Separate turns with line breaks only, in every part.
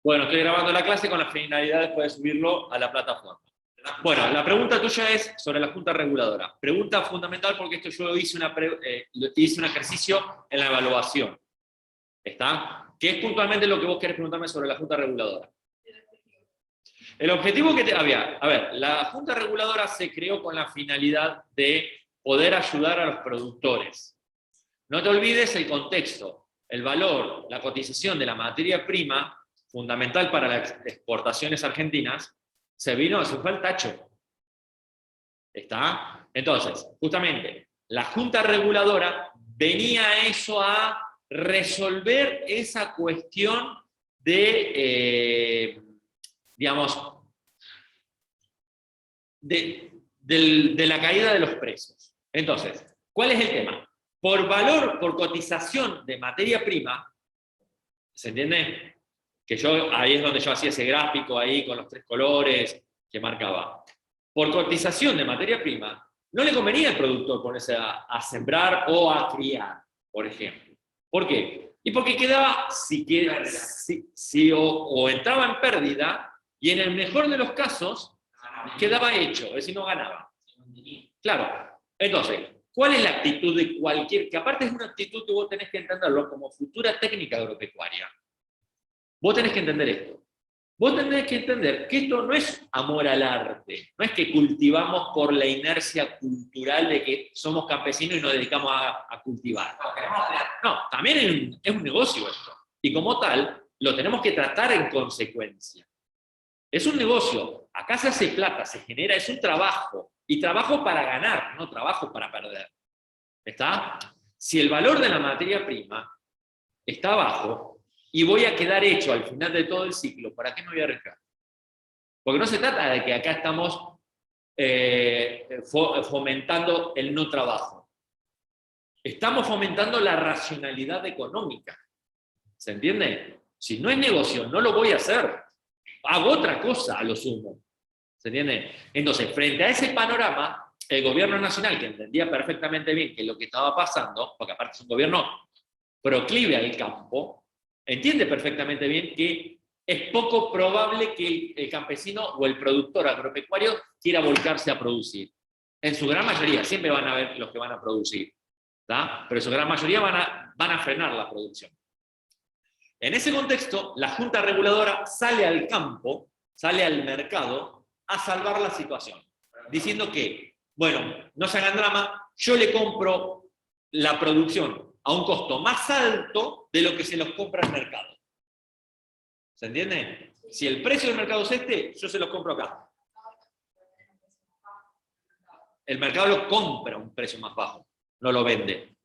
Bueno, estoy grabando la clase con la finalidad después de subirlo a la plataforma. Bueno, la pregunta tuya es sobre la Junta Reguladora. Pregunta fundamental porque esto yo hice un ejercicio en la evaluación. ¿Está? ¿Qué es puntualmente lo que vos querés preguntarme sobre la Junta Reguladora? El objetivo que había, a ver, la Junta Reguladora se creó con la finalidad de poder ayudar a los productores. No te olvides el contexto, el valor, la cotización de la materia prima, fundamental para las exportaciones argentinas, se fue al tacho. ¿Está? Entonces, justamente, la Junta Reguladora venía a eso a resolver esa cuestión de, digamos, de la caída de los precios. Entonces, ¿cuál es el tema? Por valor, por cotización de materia prima, ¿se entiende? Que ahí es donde yo hacía ese gráfico ahí con los 3 colores que marcaba. Por cotización de materia prima, no le convenía al productor ponerse a sembrar o a criar, por ejemplo. ¿Por qué? Y porque quedaba, o entraba en pérdida, y en el mejor de los casos, quedaba hecho, es decir, no ganaba. Claro. Entonces, ¿cuál es la actitud de cualquier, que aparte es una actitud que vos tenés que entenderlo como futura técnica agropecuaria? Vos tenés que entender esto. Vos tenés que entender que esto no es amor al arte, no es que cultivamos por la inercia cultural de que somos campesinos y nos dedicamos a cultivar. No, también es un negocio esto. Y como tal, lo tenemos que tratar en consecuencia. Es un negocio, acá se hace plata, se genera, es un trabajo. Y trabajo para ganar, no trabajo para perder. ¿Está? Si el valor de la materia prima está bajo, y voy a quedar hecho al final de todo el ciclo, ¿para qué me voy a arriesgar? Porque no se trata de que acá estamos fomentando el no trabajo. Estamos fomentando la racionalidad económica. ¿Se entiende? Si no es negocio, no lo voy a hacer. Hago otra cosa a lo sumo. ¿Se entiende? Entonces, frente a ese panorama, el gobierno nacional, que entendía perfectamente bien que lo que estaba pasando, porque aparte es un gobierno proclive al campo, entiende perfectamente bien que es poco probable que el campesino o el productor agropecuario quiera volcarse a producir. En su gran mayoría, siempre van a haber los que van a producir, ¿tá? Pero en su gran mayoría van a frenar la producción. En ese contexto, la Junta Reguladora sale al campo, sale al mercado, a salvar la situación, diciendo que, bueno, no se hagan drama, yo le compro la producción a un costo más alto de lo que se los compra al mercado. ¿Se entiende? Si el precio del mercado es este, yo se los compro acá. El mercado lo compra a un precio más bajo, no lo vende.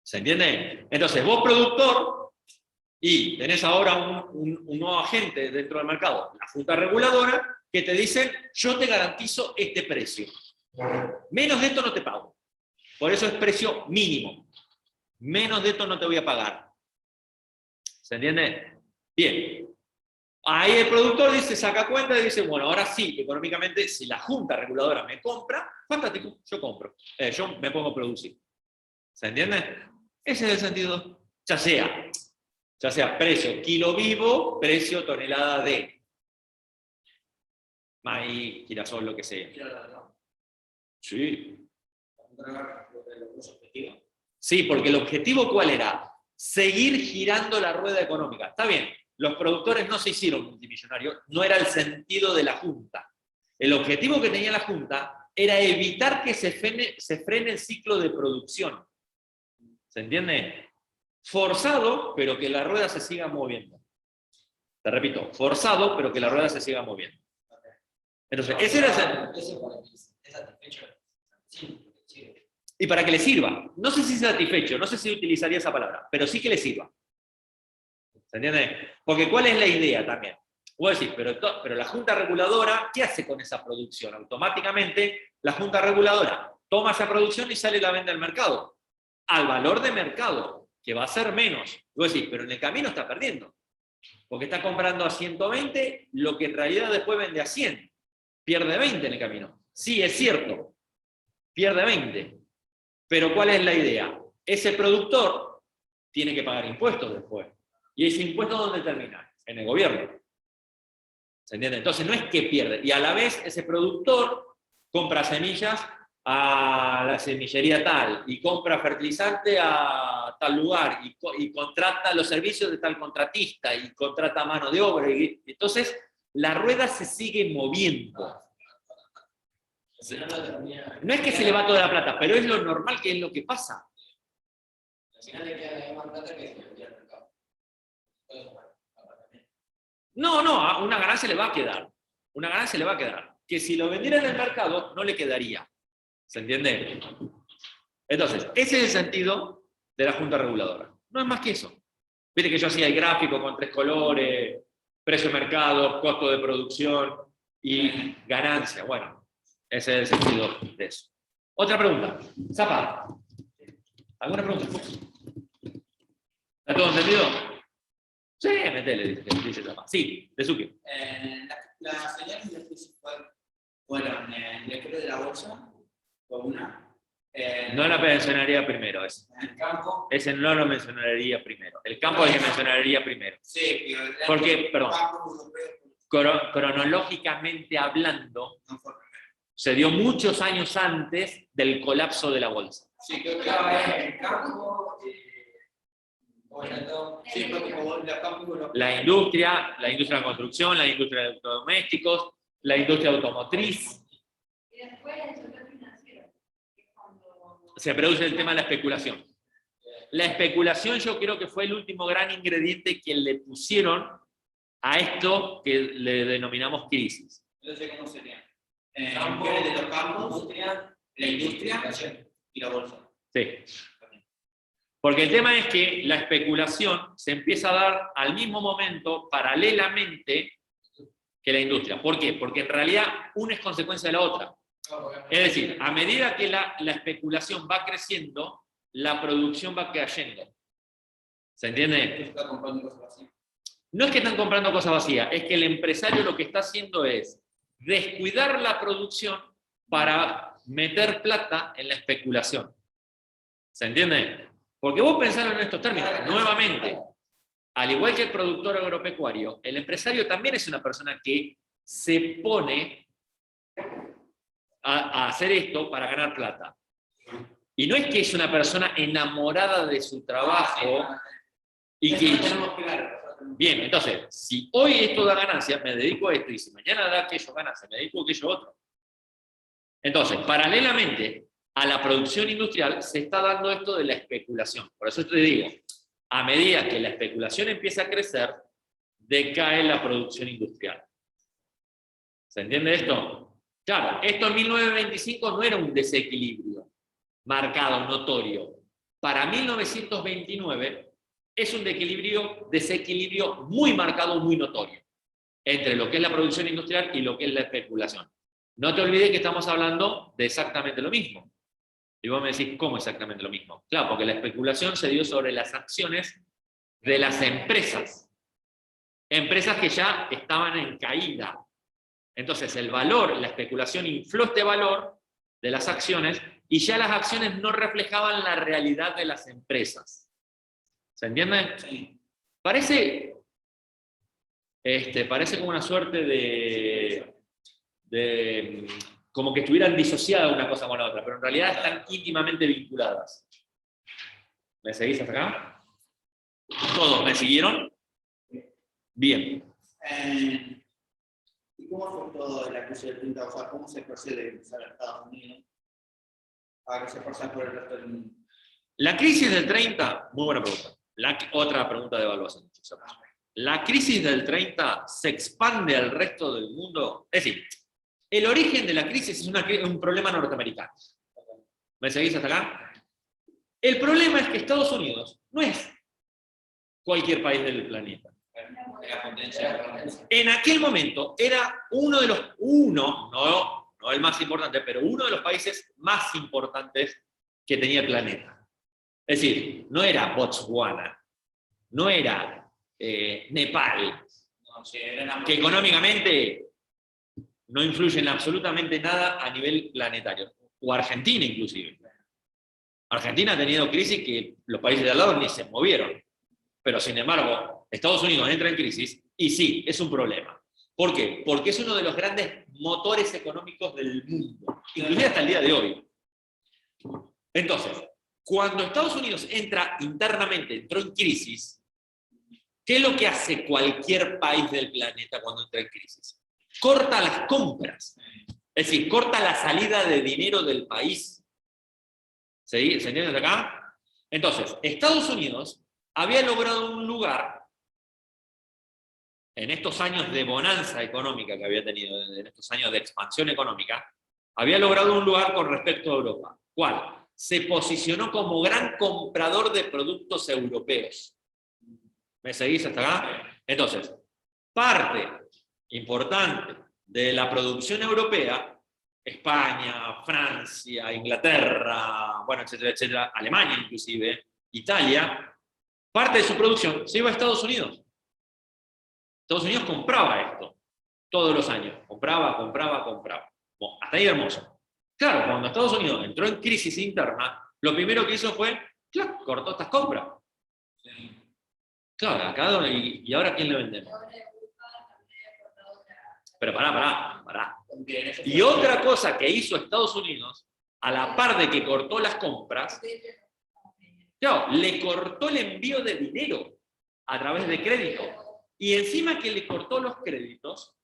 ¿Se entiende? Entonces, vos productor, y tenés ahora un nuevo agente dentro del mercado, la Junta Reguladora, que te dicen, yo te garantizo este precio. Menos de esto no te pago. Por eso es precio mínimo. Menos de esto no te voy a pagar. ¿Se entiende? Bien. Ahí el productor dice, saca cuenta y dice, bueno, ahora sí, económicamente, si la Junta Reguladora me compra, fantástico, yo compro. Yo me pongo a producir. ¿Se entiende? Ese es el sentido. Ya sea precio kilo vivo, precio tonelada de maíz, girasol, lo que sea. Sí. Sí, porque el objetivo ¿cuál era? Seguir girando la rueda económica. Está bien, los productores no se hicieron multimillonarios, no era el sentido de la Junta. El objetivo que tenía la Junta era evitar que se frene el ciclo de producción. ¿Se entiende? Forzado, pero que la rueda se siga moviendo. Te repito, forzado, pero que la rueda se siga moviendo. Entonces, ese era y para que le sirva. No sé si satisfecho, no sé si utilizaría esa palabra, pero sí que le sirva. ¿Se entiende? Porque ¿cuál es la idea también? Vos decís, pero la Junta Reguladora, ¿qué hace con esa producción? Automáticamente, la Junta Reguladora toma esa producción y sale y la vende al mercado. Al valor de mercado, que va a ser menos. Vos decís, pero en el camino está perdiendo. Porque está comprando a 120 lo que en realidad después vende a 100. Pierde 20 en el camino. Sí, es cierto. Pierde 20. Pero ¿cuál es la idea? Ese productor tiene que pagar impuestos después. ¿Y ese impuesto dónde termina? En el gobierno. ¿Se entiende? Entonces no es que pierde. Y a la vez ese productor compra semillas a la semillería tal, y compra fertilizante a tal lugar, y contrata los servicios de tal contratista, y contrata mano de obra. Y entonces la rueda se sigue moviendo. No es que se le va toda la plata, pero es lo normal, que es lo que pasa. No, una ganancia le va a quedar. Una ganancia le va a quedar. Que si lo vendiera en el mercado, no le quedaría. ¿Se entiende? Entonces, ese es el sentido de la Junta Reguladora. No es más que eso. Viste que yo hacía el gráfico con 3 colores, precio de mercado, costo de producción y ganancia. Bueno, ese es el sentido de eso. Otra pregunta. Zapa. ¿Alguna pregunta? ¿Está todo entendido? Sí, metele, dice Zapa. Sí, de Suki.
Las señales de crisis fueron el decreto de la bolsa, fue una.
No la mencionaría primero, ese.
El campo.
Ese no lo mencionaría primero. El campo es el que mencionaría primero.
Sí,
porque, perdón, cronológicamente hablando, se dio muchos años antes del colapso de la bolsa.
Sí, creo que el campo. Sí,
la industria de construcción, la industria de electrodomésticos, la industria automotriz.
Y después el sector financiero, que es cuando
se produce el tema de la especulación. La especulación yo creo que fue el último gran ingrediente que le pusieron a esto que le denominamos crisis.
Entonces, ¿cómo sería? Campo de los campos, la industria y la bolsa.
Sí. Porque el tema es que la especulación se empieza a dar al mismo momento, paralelamente, que la industria. ¿Por qué? Porque en realidad una es consecuencia de la otra. Es decir, a medida que la especulación va creciendo, la producción va cayendo. ¿Se entiende? No es que están comprando cosas vacías, es que el empresario lo que está haciendo es descuidar la producción para meter plata en la especulación. ¿Se entiende? Porque vos pensalo en estos términos, nuevamente, al igual que el productor agropecuario, el empresario también es una persona que se pone a hacer esto para ganar plata. Y no es que es una persona enamorada de su trabajo y que... Bien, entonces, si hoy esto da ganancia, me dedico a esto, y si mañana da aquello ganancia, me dedico a aquello otro. Entonces, paralelamente a la producción industrial se está dando esto de la especulación. Por eso te digo, a medida que la especulación empieza a crecer, decae la producción industrial. ¿Se entiende esto? Claro, esto en 1925 no era un desequilibrio marcado, notorio. Para 1929 es un desequilibrio muy marcado, muy notorio, entre lo que es la producción industrial y lo que es la especulación. No te olvides que estamos hablando de exactamente lo mismo. Y vos me decís, ¿cómo exactamente lo mismo? Claro, porque la especulación se dio sobre las acciones de las empresas. Empresas que ya estaban en caída. Entonces el valor, la especulación infló este valor de las acciones y ya las acciones no reflejaban la realidad de las empresas. ¿Se entiende?
Sí.
Parece como una suerte de como que estuvieran disociadas una cosa con la otra, pero en realidad están íntimamente vinculadas. ¿Me seguís hasta acá? ¿Todos me siguieron? Bien.
¿Y cómo afectó la crisis del 30? O sea, ¿cómo se procede de empezar a Estados Unidos a que se pasa por el resto del mundo?
La crisis del 30, muy buena pregunta. Otra pregunta de evaluación. La crisis del 30 se expande al resto del mundo. Es decir, el origen de la crisis es un problema norteamericano. ¿Me seguís hasta acá? El problema es que Estados Unidos no es cualquier país del planeta. En aquel momento era no el más importante, pero uno de los países más importantes que tenía el planeta. Es decir, no era Botswana, no era Nepal, que económicamente no influye en absolutamente nada a nivel planetario, o Argentina inclusive. Argentina ha tenido crisis que los países de al lado ni se movieron. Pero sin embargo, Estados Unidos entra en crisis y sí, es un problema. ¿Por qué? Porque es uno de los grandes motores económicos del mundo, inclusive hasta el día de hoy. Entonces, cuando Estados Unidos entra internamente, entró en crisis, ¿qué es lo que hace cualquier país del planeta cuando entra en crisis? Corta las compras, es decir, corta la salida de dinero del país. ¿Se entiende hasta acá? Entonces, Estados Unidos había logrado un lugar en estos años de bonanza económica que había tenido, en estos años de expansión económica, había logrado un lugar con respecto a Europa. ¿Cuál? Se posicionó como gran comprador de productos europeos. ¿Me seguís hasta acá? Entonces, parte importante de la producción europea, España, Francia, Inglaterra, bueno, etcétera, etcétera, Alemania inclusive, Italia, parte de su producción se iba a Estados Unidos. Estados Unidos compraba esto todos los años. Compraba. Bueno, hasta ahí hermoso. Claro, cuando Estados Unidos entró en crisis interna, lo primero que hizo fue, claro, cortó estas compras. Claro, acá, ¿y ahora a quién le vendemos? Pero pará. Y otra cosa que hizo Estados Unidos, a la par de que cortó las compras, claro, le cortó el envío de dinero a través de crédito. Y encima que le cortó los créditos,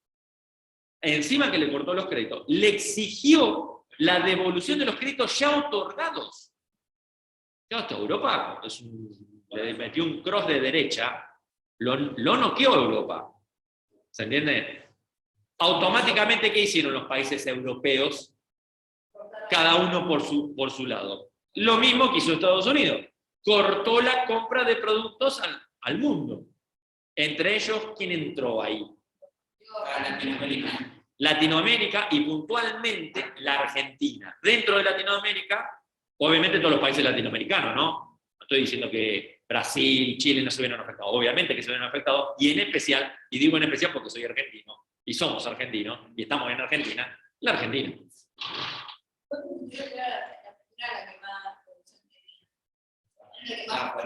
le exigió la devolución de los créditos ya otorgados. Claro, hasta Europa le metió un cross de derecha, lo noqueó a Europa. ¿Se entiende? Automáticamente, ¿qué hicieron los países europeos? Cada uno por su lado. Lo mismo que hizo Estados Unidos. Cortó la compra de productos al mundo. Entre ellos, ¿quién entró ahí? Latinoamérica y puntualmente la Argentina. Dentro de Latinoamérica, obviamente todos los países latinoamericanos, ¿no? No estoy diciendo que Brasil, Chile no se vieron afectados. Obviamente que se vieron afectados, y en especial, y digo en especial porque soy argentino, y somos argentinos, y estamos en Argentina, la Argentina.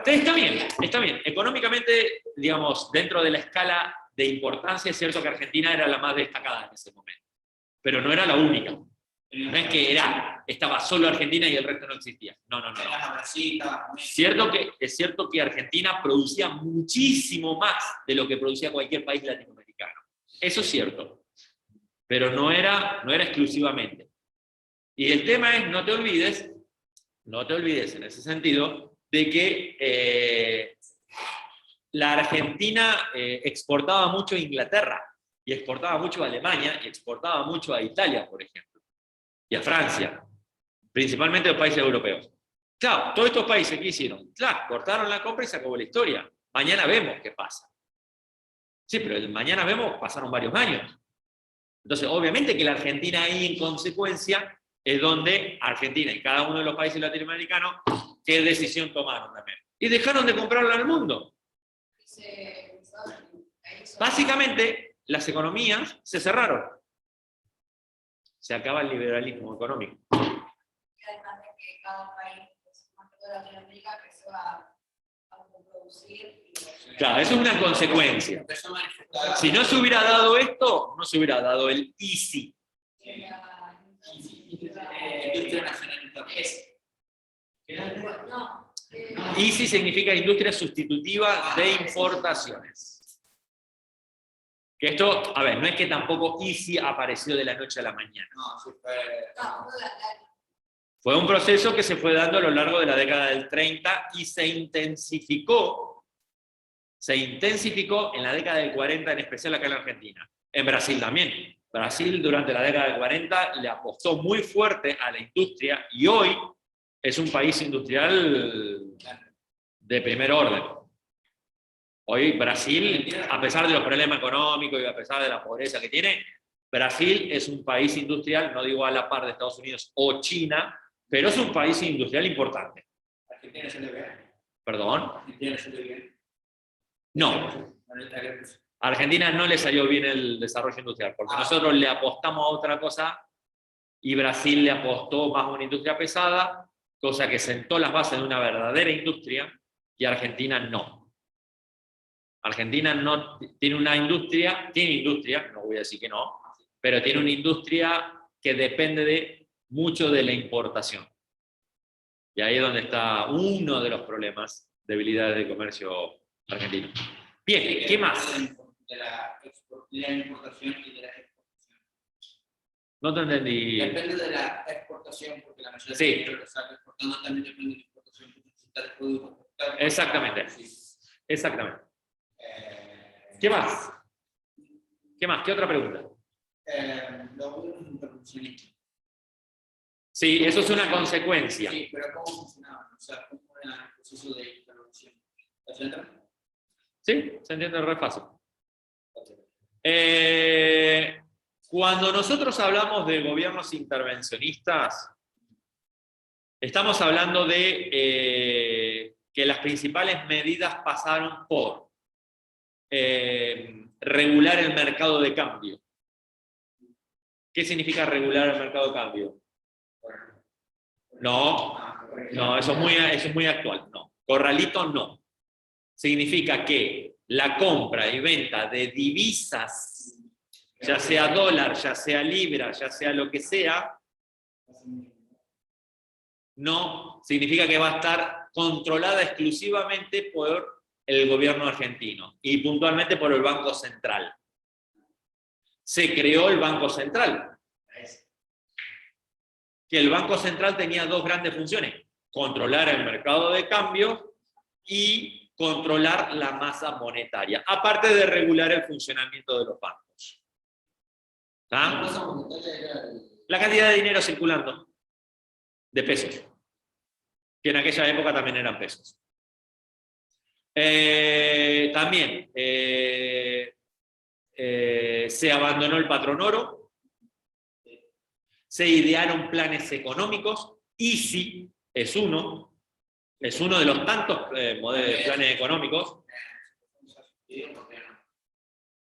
Está bien. Económicamente, digamos, dentro de la escala de importancia, es cierto que Argentina era la más destacada en ese momento, pero no era la única. No es que estaba solo Argentina y el resto no existía. No. Es cierto que Argentina producía muchísimo más de lo que producía cualquier país latinoamericano. Eso es cierto, pero no era exclusivamente. Y el tema es, no te olvides en ese sentido, de que la Argentina exportaba mucho a Inglaterra, y exportaba mucho a Alemania, y exportaba mucho a Italia, por ejemplo, y a Francia, principalmente los países europeos. Claro, todos estos países, ¿qué hicieron? Claro, cortaron la compra y se acabó la historia. Mañana vemos qué pasa. Sí, pero el mañana vemos pasaron varios años. Entonces, obviamente que la Argentina ahí, en consecuencia, es donde Argentina y cada uno de los países latinoamericanos, ¿qué decisión tomaron también? Y dejaron de comprarla al mundo. Básicamente, las economías se cerraron. Se acaba el liberalismo económico.
Además de que cada país, más que toda Latinoamérica, empezó a producir.
Claro, eso es una consecuencia. Si no se hubiera dado esto, no se hubiera dado el ICI.
Industria Nacional
ICI significa Industria Sustitutiva de Importaciones. Que esto, a ver, no es que tampoco ICI apareció de la noche a la mañana. Fue un proceso que se fue dando a lo largo de la década del 30 y se intensificó en la década del 40, en especial acá en la Argentina. En Brasil también. Brasil durante la década del 40 le apostó muy fuerte a la industria y hoy es un país industrial de primer orden. Hoy Brasil, a pesar de los problemas económicos y a pesar de la pobreza que tiene, Brasil es un país industrial, no digo a la par de Estados Unidos o China, pero es un país industrial importante.
¿Argentina se le ve?
¿Perdón?
¿Argentina se le ve?
No. A Argentina no le salió bien el desarrollo industrial, porque nosotros le apostamos a otra cosa y Brasil le apostó más a una industria pesada, cosa que sentó las bases de una verdadera industria, y Argentina no. Argentina no tiene una industria, no voy a decir que no, pero tiene una industria que depende mucho de la importación. Y ahí es donde está uno de los problemas, debilidades del comercio argentino. Bien, ¿qué más?
De la importación y de la exportación.
No te entendí.
Depende de la exportación, porque la mayoría
Sí.
de los que lo están exportando también depende de la importación, porque necesita el producto.
Exactamente. Exactamente. ¿Qué más? ¿Qué más? ¿Qué otra pregunta?
Los gobiernos intervencionistas.
Sí, eso es una consecuencia.
Sí, pero ¿cómo funcionaba? O sea, ¿cómo era el proceso de intervención? ¿Se entiende?
Sí, se entiende re fácil. Cuando nosotros hablamos de gobiernos intervencionistas, estamos hablando de que las principales medidas pasaron por regular el mercado de cambio. ¿Qué significa regular el mercado de cambio? No, eso es muy actual. No. Corralito no. Significa que la compra y venta de divisas, ya sea dólar, ya sea libra, ya sea lo que sea, no significa que va a estar controlada exclusivamente por el gobierno argentino y puntualmente por el Banco Central. Se creó el Banco Central, que el Banco Central tenía dos grandes funciones: controlar el mercado de cambio y controlar la masa monetaria, aparte de regular el funcionamiento de los bancos. ¿Está? La cantidad de dinero circulando, de pesos, que en aquella época también eran pesos. También se abandonó el patrón oro, se idearon planes económicos. ISI es uno de los tantos planes económicos.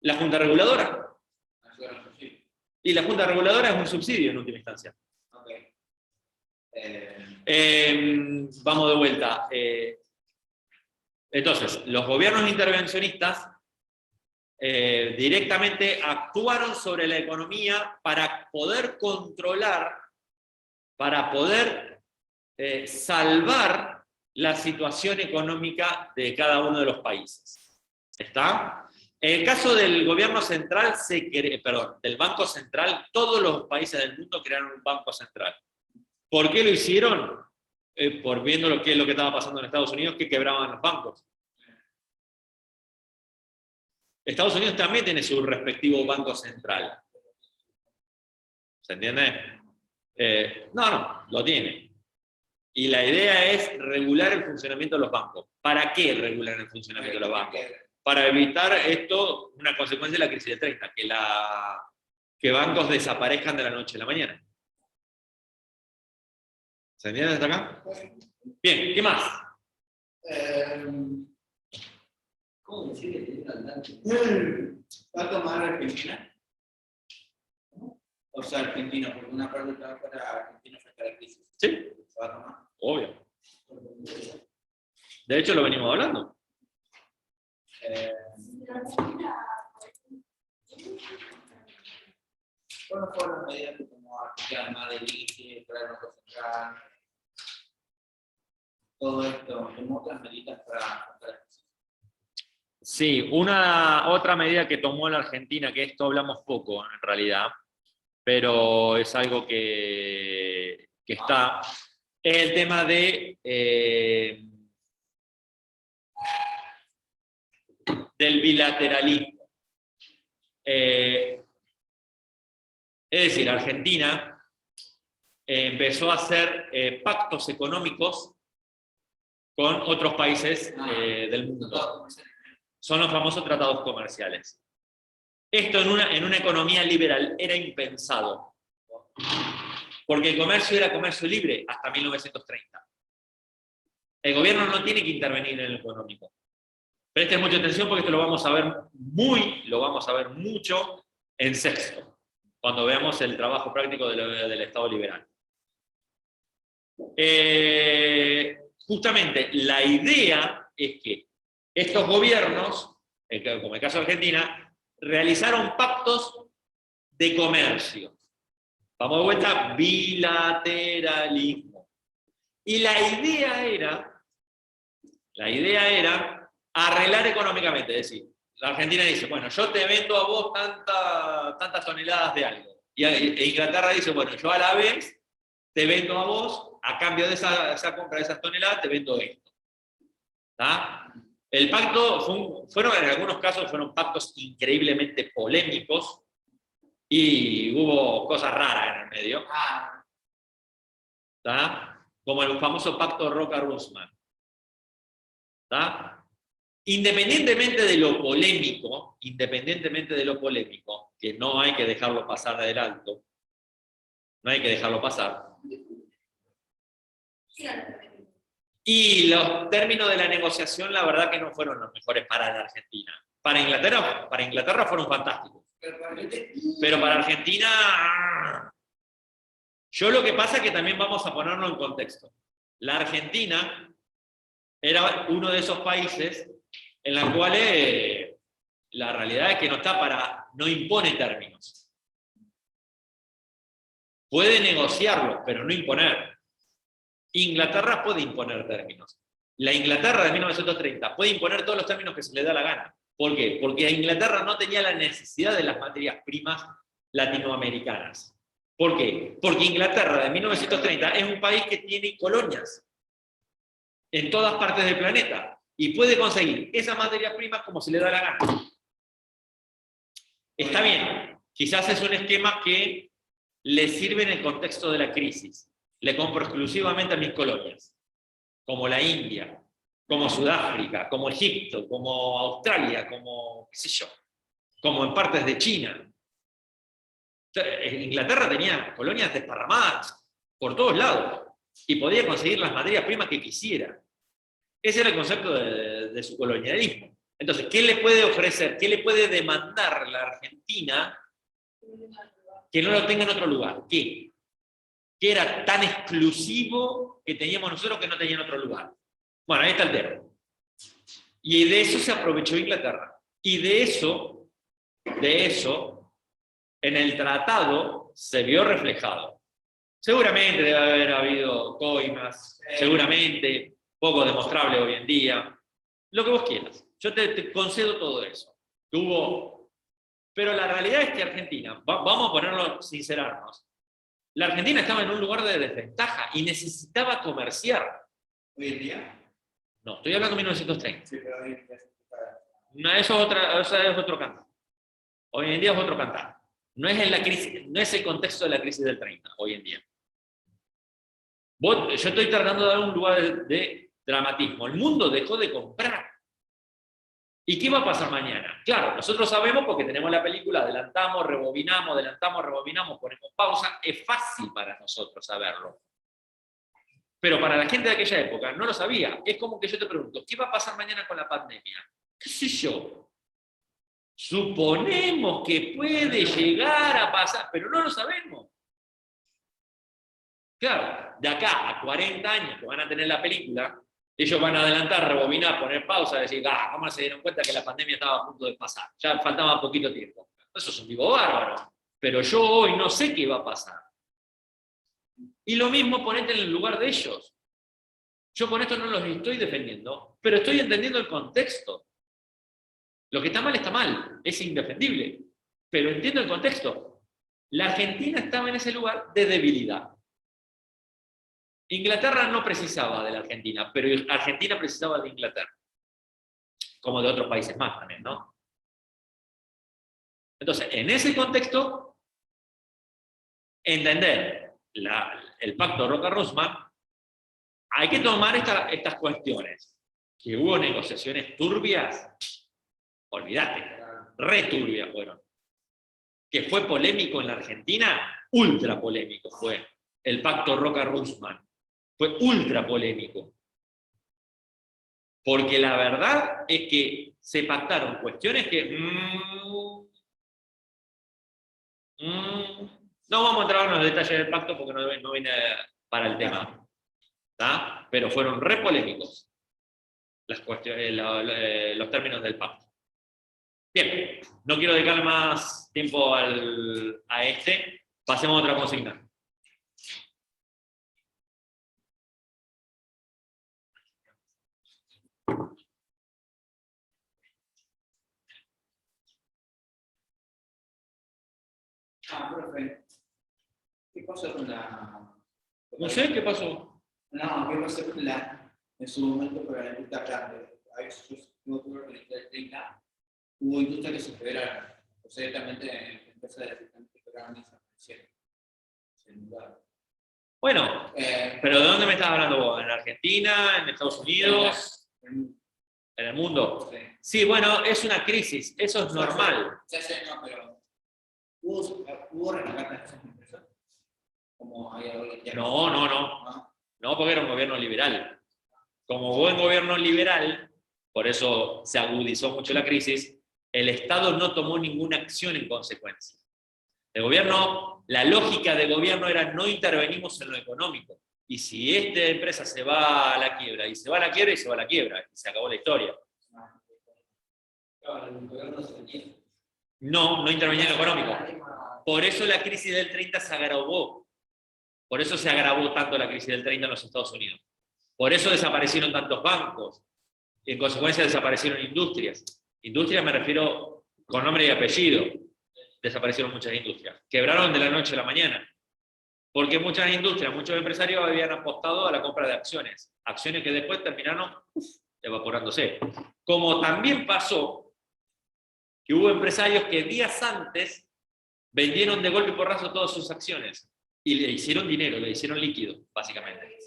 La Junta Reguladora. Y la Junta Reguladora es un subsidio en última instancia. Vamos de vuelta. Entonces, los gobiernos intervencionistas directamente actuaron sobre la economía para poder controlar, para poder salvar la situación económica de cada uno de los países. ¿Está? En el caso del gobierno central, del Banco Central, todos los países del mundo crearon un Banco Central. ¿Por qué lo hicieron? Por viendo lo que estaba pasando en Estados Unidos, que quebraban los bancos. Estados Unidos también tiene su respectivo Banco Central. ¿Se entiende? No, lo tiene. Y la idea es regular el funcionamiento de los bancos. ¿Para qué regular el funcionamiento de los bancos? Para evitar esto, una consecuencia de la crisis del 30, que bancos desaparezcan de la noche a la mañana. ¿Se entiende hasta acá? Bien, ¿qué más?
¿Cómo decir? ¿Va a tomar Argentina? O sea, Argentina, porque una parte estaba para Argentina frente a la crisis.
Sí,
¿Se va a tomar?
obvio. De hecho, lo venimos hablando.
¿Cuáles fueron las medidas que tomó Argentina, además del ICE, para el Banco Central? Todo esto, tomó otras medidas para la crisis.
Sí, otra medida que tomó la Argentina, que esto hablamos poco en realidad, pero es algo que está, es el tema del bilateralismo. Es decir, Argentina empezó a hacer pactos económicos con otros países del mundo. Son los famosos tratados comerciales. Esto en una economía liberal era impensado, porque el comercio era comercio libre hasta 1930. El gobierno no tiene que intervenir en el económico. Presten mucha atención porque esto lo vamos a ver mucho en sexto, cuando veamos el trabajo práctico del Estado liberal. Justamente la idea es que estos gobiernos, como el caso de Argentina, realizaron pactos de comercio. Vamos de vuelta, bilateralismo. Y la idea era arreglar económicamente, es decir, la Argentina dice, bueno, yo te vendo a vos tantas toneladas de algo. E Inglaterra dice, bueno, yo a la vez te vendo a vos, a cambio de esa compra de esas toneladas, te vendo esto. ¿Tá? El pacto, en algunos casos fueron pactos increíblemente polémicos y hubo cosas raras en el medio. ¿Tá? Como el famoso pacto Roca-Rusman. ¿Tá? Independientemente de lo polémico, que no hay que dejarlo pasar de alto, no hay que dejarlo pasar. Y los términos de la negociación, la verdad que no fueron los mejores para la Argentina. Para Inglaterra fueron fantásticos. Pero para Argentina, yo lo que pasa es que también vamos a ponerlo en contexto. La Argentina era uno de esos países en los cuales la realidad es que no impone términos. Puede negociarlos, pero no imponer. Inglaterra puede imponer términos. La Inglaterra de 1930 puede imponer todos los términos que se le da la gana. ¿Por qué? Porque Inglaterra no tenía la necesidad de las materias primas latinoamericanas. ¿Por qué? Porque Inglaterra de 1930 es un país que tiene colonias en todas partes del planeta y puede conseguir esas materias primas como se le da la gana. Está bien, quizás es un esquema que le sirve en el contexto de la crisis. Le compro exclusivamente a mis colonias, como la India, como Sudáfrica, como Egipto, como Australia, como, qué sé yo, como en partes de China. Inglaterra tenía colonias desparramadas por todos lados y podía conseguir las materias primas que quisiera. Ese era el concepto de su colonialismo. Entonces, ¿qué le puede ofrecer? ¿Qué le puede demandar la Argentina que no lo tenga en otro lugar? ¿Qué? Que era tan exclusivo que teníamos nosotros que no tenía en otro lugar. Bueno, ahí está el tema. Y de eso se aprovechó Inglaterra. Y de eso, en el tratado se vio reflejado. Seguramente debe haber habido coimas, seguramente, poco demostrable hoy en día, lo que vos quieras. Yo te concedo todo eso. Pero la realidad es que Argentina, vamos a ponerlo, sincerarnos, la Argentina estaba en un lugar de desventaja y necesitaba comerciar.
¿Hoy en día?
No, estoy hablando de 1930.
Sí, pero hoy en día
No, eso es otro cantar. Hoy en día es otro cantar. No es, no es el contexto de la crisis del 30, hoy en día. Yo estoy tratando de dar un lugar de dramatismo. El mundo dejó de comprar. ¿Y qué va a pasar mañana? Claro, nosotros sabemos porque tenemos la película, adelantamos, rebobinamos, ponemos pausa. Es fácil para nosotros saberlo. Pero para la gente de aquella época no lo sabía. Es como que yo te pregunto, ¿qué va a pasar mañana con la pandemia? ¿Qué sé yo? Suponemos que puede llegar a pasar, pero no lo sabemos. Claro, de acá a 40 años que van a tener la película, ellos van a adelantar, rebobinar, poner pausa, decir, ¿cómo se dieron cuenta que la pandemia estaba a punto de pasar? Ya faltaba poquito tiempo. Eso es un vivo bárbaro. Pero yo hoy no sé qué va a pasar. Y lo mismo ponete en el lugar de ellos. Yo con esto no los estoy defendiendo, pero estoy entendiendo el contexto. Lo que está mal, es indefendible. Pero entiendo el contexto. La Argentina estaba en ese lugar de debilidad. Inglaterra no precisaba de la Argentina, pero Argentina precisaba de Inglaterra. Como de otros países más también, ¿no? Entonces, en ese contexto, entender el pacto Roca-Rusman, hay que tomar estas cuestiones. Que hubo negociaciones turbias, olvídate, re turbias fueron. Que fue polémico en la Argentina, ultra polémico fue el pacto Roca-Rusman. Fue ultra polémico. Porque la verdad es que se pactaron cuestiones que... no vamos a entrar en los detalles del pacto porque no viene para el tema. ¿tá? Pero fueron re polémicos los términos del pacto. Bien, no quiero dedicar más tiempo a este. Pasemos a otra consigna.
Profe, ¿qué pasó con la...
No sé qué pasó.
No, ¿qué pasó con la... En su momento con la industria grande? Ahí no tuve que el 30, hubo industrias que se federaron. O sea, directamente empresas de sistemas que federaron y desaparecieron. Sin duda.
Bueno, pero ¿de dónde me estás hablando vos? ¿En Argentina? ¿En Estados Unidos? ¿En el mundo?
Sí.
Sí, bueno, es una crisis, eso es normal.
Ya sé, no, pero ¿hubo recatas de esas empresas? Como hay hoy en día.
No, porque era un gobierno liberal. Como buen gobierno liberal, por eso se agudizó mucho la crisis, el Estado no tomó ninguna acción en consecuencia. El gobierno, la lógica del gobierno era no intervenimos en lo económico. Y si esta empresa se va a la quiebra, y se va a la quiebra, y se va a la quiebra, y se acabó la historia. No intervenía en lo económico. Por eso la crisis del 30 se agravó. Por eso se agravó tanto la crisis del 30 en los Estados Unidos. Por eso desaparecieron tantos bancos. Y en consecuencia desaparecieron industrias. Industrias me refiero con nombre y apellido. Desaparecieron muchas industrias. Quebraron de la noche a la mañana. Porque muchas industrias, muchos empresarios habían apostado a la compra de acciones. Acciones que después terminaron evaporándose. Como también pasó que hubo empresarios que días antes vendieron de golpe y porrazo todas sus acciones. Y le hicieron dinero, le hicieron líquido, básicamente.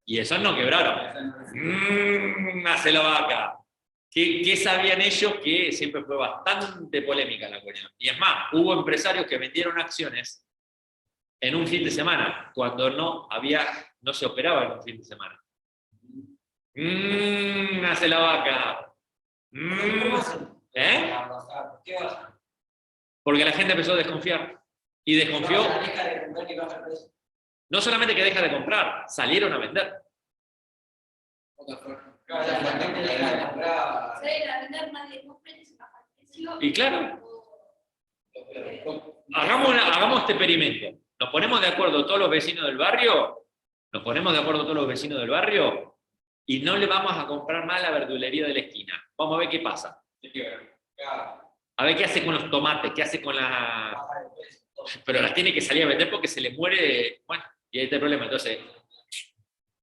Y esos no quebraron. Hace la vaca. ¿Qué sabían ellos? Que siempre fue bastante polémica la cuestión. Y es más, hubo empresarios que vendieron acciones en un fin de semana, cuando no se operaba en un fin de semana. Hace la vaca. ¿Eh?
¿Qué pasa?
Porque la gente empezó a desconfiar. Y desconfió. No solamente que deja de comprar, salieron a vender. Y claro, hagamos este experimento. Nos ponemos de acuerdo todos los vecinos del barrio, y no le vamos a comprar más a la verdulería de la esquina. Vamos a ver qué pasa. A ver qué hace con los tomates, qué hace con la... Pero las tiene que salir a vender porque se le muere... Bueno, y ahí está el problema. Entonces,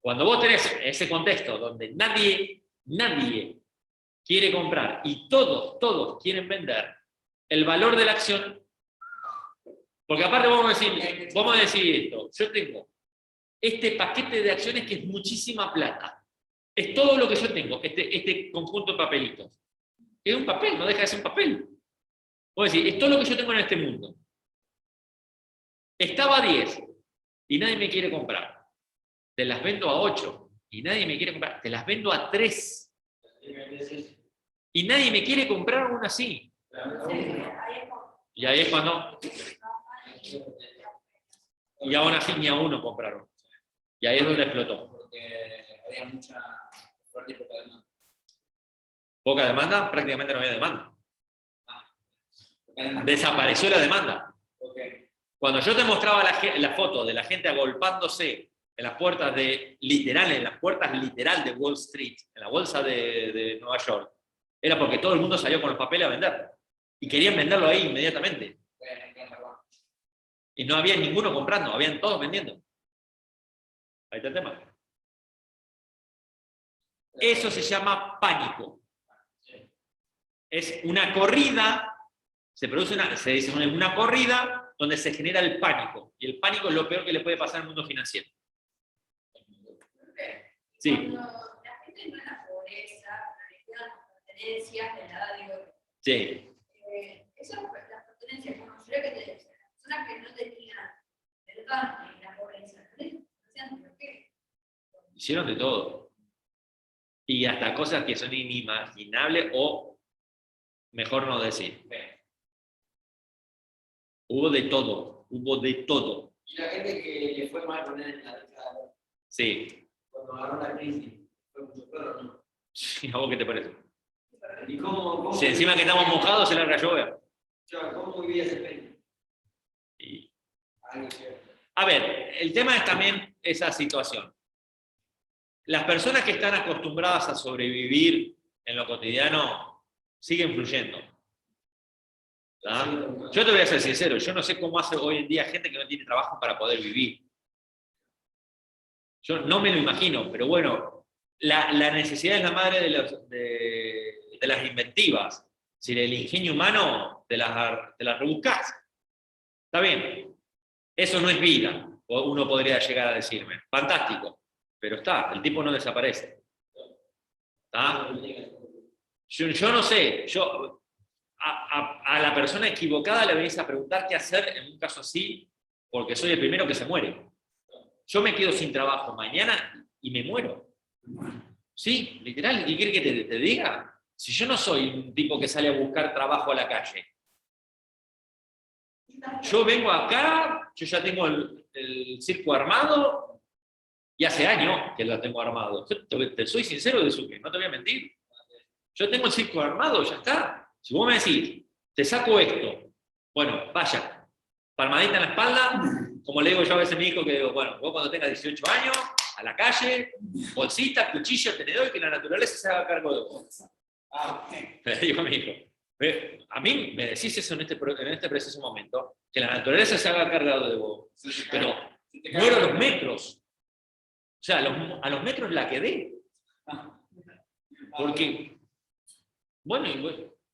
cuando vos tenés ese contexto donde nadie quiere comprar y todos quieren vender, el valor de la acción... Porque aparte vamos a decir esto, yo tengo este paquete de acciones que es muchísima plata. Es todo lo que yo tengo, este conjunto de papelitos. Es un papel, no deja de ser un papel. Vos decís, es todo lo que yo tengo en este mundo. Estaba a 10 y nadie me quiere comprar. Te las vendo a 8 y nadie me quiere comprar. Te las vendo a 3 y nadie me quiere comprar aún así. Y ahí es cuando... Y aún así ni a uno compraron. Y ahí es donde explotó.
Porque había mucha oferta y poca demanda.
Poca demanda, prácticamente no había demanda. Desapareció la demanda.
Okay.
Cuando yo te mostraba la foto de la gente agolpándose en las puertas literal de Wall Street, en la bolsa de Nueva York, era porque todo el mundo salió con los papeles a vender. Y querían venderlo ahí inmediatamente. Y no había ninguno comprando, habían todos vendiendo. Ahí está el tema. Eso se llama pánico. Es una corrida, se dice una corrida donde se genera el pánico. Y el pánico es lo peor que le puede pasar al mundo financiero. Sí.
Cuando la gente no es la pobreza, las pertenencias, de nada, digo.
Sí.
Esas las pertenencias, como yo que te decía, las personas que no tenían el banco y la pobreza, ¿por qué?
Hicieron de todo. Y hasta cosas que son inimaginables o mejor no decir. Hubo de todo.
Y la gente que le fue mal poner en la década.
Sí.
Cuando agarró la crisis, fue mucho peor, ¿o no?
¿A vos qué te parece?
¿Y cómo
Si encima que estamos mojados se larga a llover.
¿Cómo vivía ese peña?
Y-
Algo cierto.
A ver, el tema es también esa situación. Las personas que están acostumbradas a sobrevivir en lo cotidiano siguen fluyendo. ¿Tá? Yo te voy a ser sincero, yo no sé cómo hace hoy en día gente que no tiene trabajo para poder vivir. Yo no me lo imagino, pero bueno, la necesidad es la madre de las inventivas. Si el ingenio humano te las rebuscás. Está bien. Eso no es vida, uno podría llegar a decirme. Fantástico. Pero está, el tipo no desaparece. ¿Está? Yo no sé, a la persona equivocada le venís a preguntar qué hacer en un caso así, porque soy el primero que se muere. Yo me quedo sin trabajo mañana y me muero. Sí, literal, ¿qué quiere que te diga? Si yo no soy un tipo que sale a buscar trabajo a la calle, yo vengo acá, yo ya tengo el circo armado y hace años que lo tengo armado. Yo te soy sincero de eso, que no te voy a mentir. Yo tengo el circo armado, ya está. Si vos me decís, te saco esto, bueno, vaya, palmadita en la espalda, como le digo yo a veces a mi hijo, que digo, bueno, vos cuando tengas 18 años, a la calle, bolsita, cuchillo, tenedor, y que la naturaleza se haga cargo de vos. Le digo a mi hijo. A mí me decís eso en este preciso momento, que la naturaleza se haga cargo de vos, pero muero a los metros. O sea, a los metros la quedé. Porque, bueno,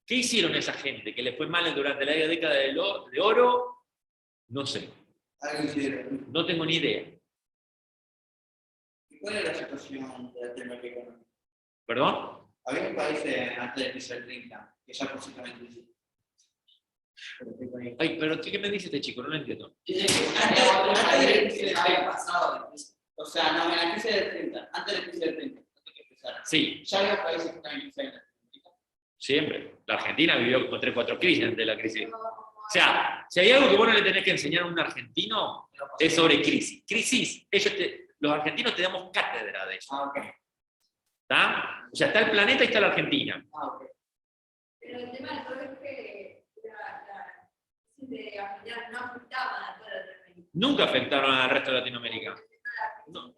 ¿qué hicieron esa gente? ¿Que les fue mal durante la década de oro? No sé.
Algo hicieron.
No tengo ni idea.
¿Y cuál es la situación de la temática económica?
¿Perdón?
Había un país antes de crisis del 30 que ya posiblemente dice.
Ay, pero ¿qué me dice este chico? No lo entiendo.
Dice que antes de la crisis del 30 pasado, o sea, no, en la crisis del 30, antes de la crisis del 30, antes que empezara.
Sí,
Ya había países que estaban en crisis en Latinoamérica.
siempre. La Argentina vivió como 3 o 4 crisis antes de la crisis. O sea, si hay algo que vos no le tenés que enseñar a un argentino, es sobre crisis. Crisis, los argentinos te damos cátedra de eso.
Ok.
¿Está? O sea, está el planeta y está la Argentina.
Ok.
Pero el tema del todo es que la crisis de Argentina no afectaba a toda Latinoamérica.
Nunca afectaron al resto de Latinoamérica.
No.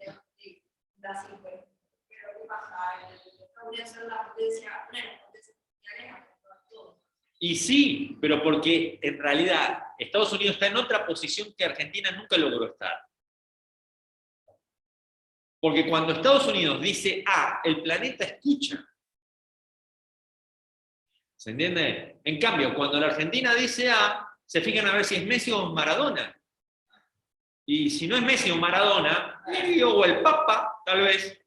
Brasil, pero ¿qué pasa? Estados Unidos es una potencia, una de las potencias mundiales, afectó a todos.
Y sí, pero porque en realidad Estados Unidos está en otra posición que Argentina nunca logró estar. Porque cuando Estados Unidos dice A, el planeta escucha. ¿Se entiende? En cambio, cuando la Argentina dice A, se fijan a ver si es Messi o Maradona. Y si no es Messi o Maradona, o el Papa, tal vez,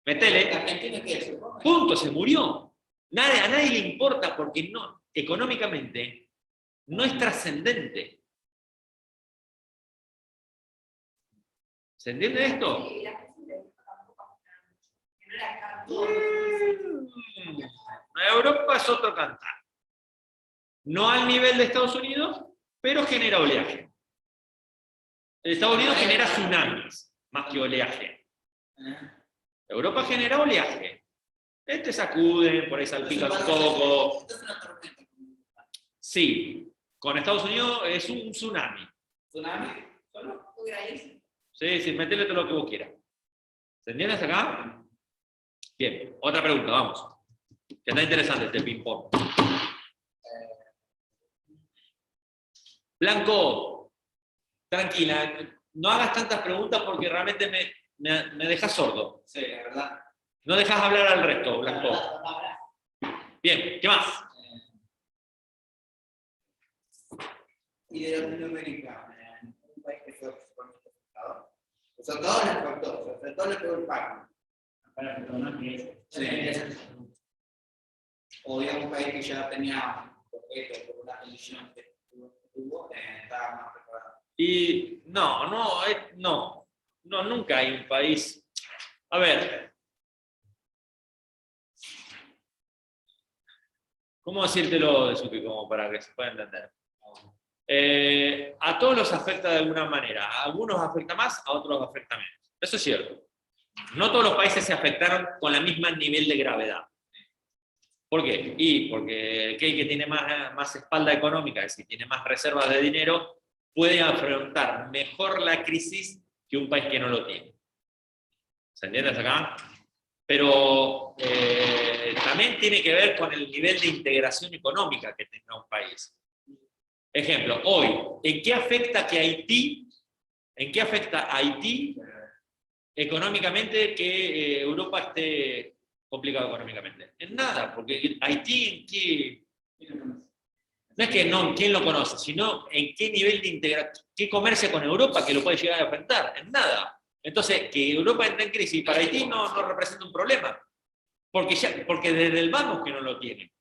metele,
¿Argentina qué es?
punto, se murió. A nadie le importa porque no, económicamente no es trascendente. ¿Se entiende esto?
Sí, la crisis de Europa tampoco afectaba mucho. Que no era estar todo lo
Europa es otro cantar. No al nivel de Estados Unidos, pero genera oleaje. Estados Unidos genera tsunamis, más que oleaje. Europa genera oleaje. Este sacude, por ahí salpica un poco.
Esto es una tormenta.
Sí, con Estados Unidos es un tsunami.
¿Tsunami? ¿Solo?
muy grandísimo.
Sí, metele todo lo que vos quieras. ¿Se entiende hasta acá? Bien, otra pregunta, vamos. Que está interesante este ping-pong. Blanco, tranquila, no hagas tantas preguntas porque realmente me dejas sordo.
Sí, la verdad.
No dejas hablar al resto, Blanco. Bien, ¿qué más?
Y de Latinoamérica, un país que fue principalmente afectado. O sea, todos les afectó, o sea, todos les pegó el pago.
Para que no piense.
Sí. O digamos un país que ya tenía objeto por una condición que tuvo, estaba más preparado.
Y no, nunca hay un país. A ver, ¿cómo decírtelo de Suki como para que se pueda entender? A todos los afecta de alguna manera. A algunos afecta más, a otros afecta menos. Eso es cierto. No todos los países se afectaron con el mismo nivel de gravedad. ¿Por qué? Y porque aquel que tiene más espalda económica, es decir, tiene más reservas de dinero, puede afrontar mejor la crisis que un país que no lo tiene. ¿Se entiende hasta acá? Pero también tiene que ver con el nivel de integración económica que tenga un país. Ejemplo, hoy, ¿en qué afecta a Haití económicamente que Europa esté complicado económicamente? En nada, porque Haití, no es que no, ¿quién lo conoce? Sino en qué nivel de integración, qué comercia con Europa que lo puede llegar a afectar. En nada. Entonces, que Europa entre en crisis para Haití no representa un problema, porque desde el vamos que no lo tiene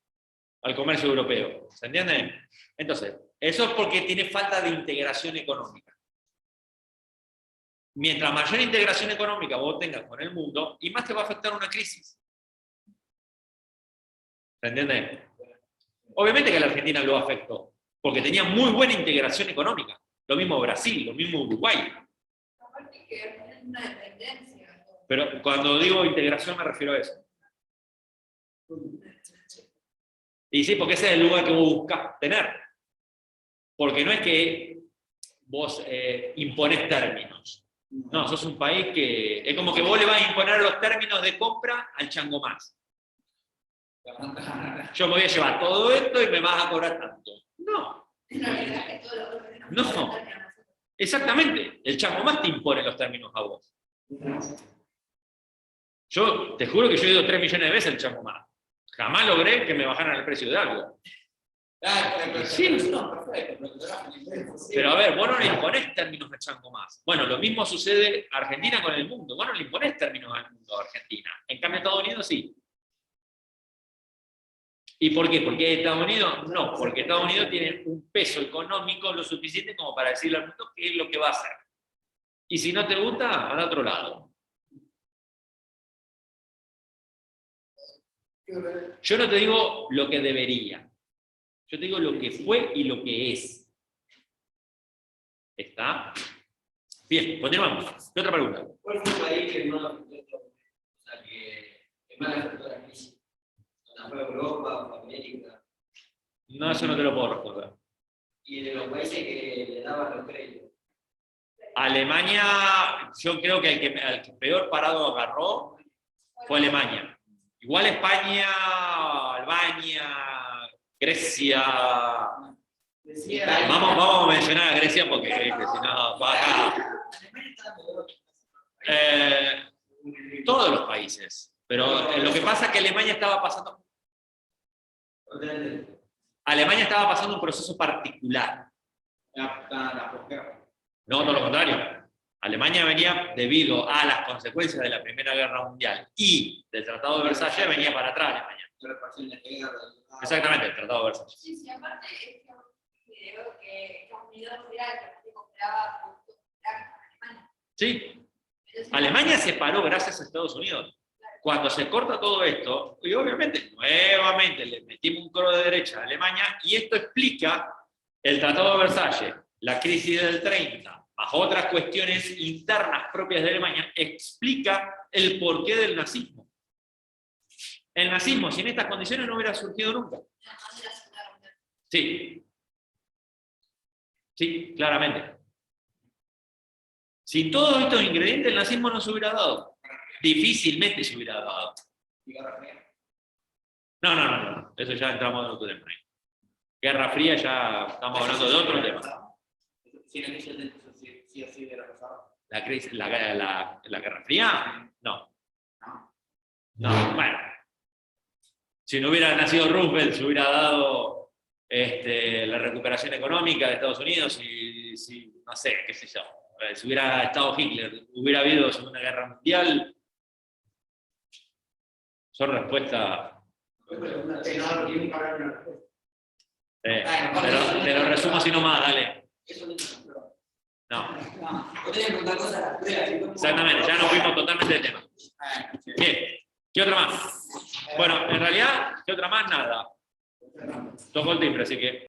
al comercio europeo. ¿Se entiende? Entonces, eso es porque tiene falta de integración económica. Mientras mayor integración económica vos tengas con el mundo, y más te va a afectar una crisis. ¿Se entiende? Obviamente que a la Argentina lo afectó, porque tenía muy buena integración económica. Lo mismo Brasil, lo mismo Uruguay.
Aparte que es una dependencia.
Pero cuando digo integración me refiero a eso. Y sí, porque ese es el lugar que vos buscás tener. Porque no es que vos imponés términos. No, sos un país que... Es como que vos le vas a imponer los términos de compra al chango más. Yo me voy a llevar todo esto y me vas a cobrar tanto. No.
En realidad es que todo lo que
No. Exactamente. El chango más te impone los términos a vos. Yo te juro que yo he ido 3 millones de veces al chango más. Jamás logré que me bajaran el precio de algo. Sí. Pero a ver, vos no le imponés términos a chango más. Bueno, lo mismo sucede a Argentina con el mundo. Vos no le imponés términos al mundo a Argentina. En cambio, Estados Unidos sí. ¿Y por qué? ¿Porque Estados Unidos? No, porque Estados Unidos tiene un peso económico lo suficiente como para decirle al mundo qué es lo que va a hacer. Y si no te gusta, al otro lado. Yo no te digo lo que debería. Yo te digo lo que fue y lo que es. ¿Está? Bien, continuamos. ¿Qué otra pregunta?
¿Cuál fue el país que más afectó? O sea, que más afectó la crisis? ¿Fue Europa o América?
No, eso no te lo puedo responder.
Y de los países que le daban los créditos.
Alemania, yo creo que al que peor parado agarró fue Alemania. Igual España, Albania, Grecia. Vamos a mencionar a Grecia porque si no, va acá. Todos los países. Pero lo que pasa es que Alemania estaba pasando un proceso particular. No, todo lo contrario. Alemania venía, debido a las consecuencias de la Primera Guerra Mundial y del Tratado de Versalles, venía para atrás Alemania. Exactamente, el Tratado de Versalles.
Sí, aparte es que veo que Estados Unidos era el que más compraba productos con Alemania.
Sí. Alemania se paró gracias a Estados Unidos. Cuando se corta todo esto, y obviamente, nuevamente, le metimos un coro de derecha a Alemania, y esto explica el Tratado de Versalles, la crisis del 30, más otras cuestiones internas propias de Alemania, explica el porqué del nazismo. El nazismo, sin estas condiciones, no hubiera surgido nunca. Sí. Sí, claramente. Sin todos estos ingredientes, el nazismo no se hubiera dado. Difícilmente se hubiera dado. No. Eso ya entramos en otro tema. Guerra Fría ya estamos hablando de otro tema. ¿La Guerra Fría? No. Bueno. Si no hubiera nacido Roosevelt, se hubiera dado la recuperación económica de Estados Unidos y no sé, qué sé yo. Si hubiera estado Hitler, hubiera habido Segunda Guerra Mundial. Son respuestas. Te lo resumo así nomás, dale. No. Exactamente, ya nos fuimos totalmente del tema. Bien, ¿qué otra más? Bueno, en realidad, ¿qué otra más? Nada. Tocó el timbre, así que...